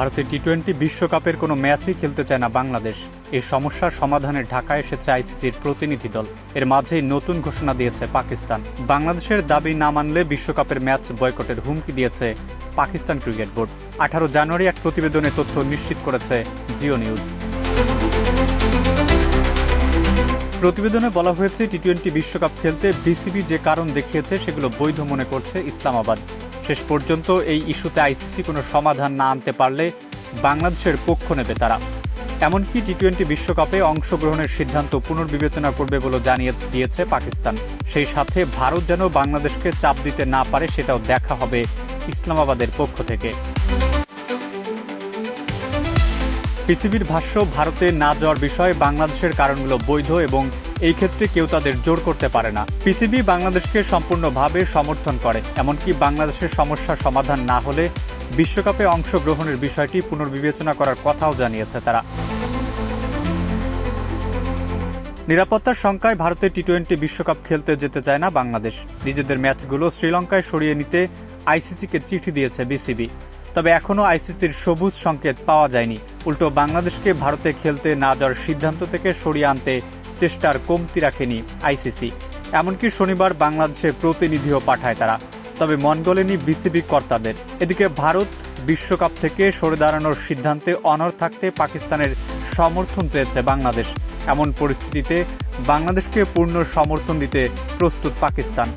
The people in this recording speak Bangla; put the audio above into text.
ভারতের টি-20 বিশ্বকাপের কোনো ম্যাচই খেলতে চায় না বাংলাদেশ। এই সমস্যার সমাধানে ঢাকায় এসেছে আইসিসির প্রতিনিধি দল। এর মাঝেই নতুন ঘোষণা দিয়েছে পাকিস্তান। বাংলাদেশের দাবি না মানলে বিশ্বকাপের ম্যাচ বয়কটের হুমকি দিয়েছে পাকিস্তান ক্রিকেট বোর্ড। 18 জানুয়ারি এক প্রতিবেদনে তথ্য নিশ্চিত করেছে জিও নিউজ। প্রতিবেদনে বলা হয়েছে, টি-20 বিশ্বকাপ খেলতে বিসিবি যে কারণ দেখিয়েছে সেগুলো বৈধ মনে করছে ইসলামাবাদ। শেষ পর্যন্ত এই ইস্যুতে আইসিসি কোনো সমাধান না আনতে পারলে বাংলাদেশের পক্ষ নেবে তারা। এমনকি টি-20 বিশ্বকাপে অংশগ্রহণের সিদ্ধান্ত পুনর্বিবেচনা করবে বলে জানিয়ে দিয়েছে পাকিস্তান। সেই সাথে ভারত যেন বাংলাদেশকে চাপ দিতে না পারে সেটাও দেখা হবে ইসলামাবাদের পক্ষ থেকে। পিসিবির ভাষ্য, ভারতে না যাওয়ার বিষয়ে বাংলাদেশের কারণগুলো বৈধ এবং এই ক্ষেত্রে কেউ তাদের জোর করতে পারে না। পিসিবি বাংলাদেশকে সম্পূর্ণভাবে সমর্থন করে। এমনকি বাংলাদেশের সমস্যার সমাধান না হলে বিশ্বকাপে অংশগ্রহণের বিষয়টি পুনর্বিবেচনা করার কথাও জানিয়েছে তারা। নিরাপত্তার শঙ্কায় ভারতে টি-20 বিশ্বকাপ খেলতে যেতে চায় না বাংলাদেশ। নিজেদের ম্যাচগুলো শ্রীলঙ্কায় সরিয়ে নিতে আইসিসিকে চিঠি দিয়েছে বিসিবি। তবে এখনও আইসিসির সবুজ সংকেত পাওয়া যায়নি। উল্টো বাংলাদেশকে ভারতে খেলতে না যাওয়ার সিদ্ধান্ত থেকে সরিয়ে আনতে চেষ্টার কমতি রাখেনি আইসিসি। এমনকি শনিবার বাংলাদেশের প্রতিনিধিও পাঠায় তারা, তবে মন গলেনি বিসিবি কর্তাদের। এদিকে ভারত বিশ্বকাপ থেকে সরে দাঁড়ানোর সিদ্ধান্তে অনড় থাকতে পাকিস্তানের সমর্থন চেয়েছে বাংলাদেশ। এমন পরিস্থিতিতে বাংলাদেশকে পূর্ণ সমর্থন দিতে প্রস্তুত পাকিস্তান।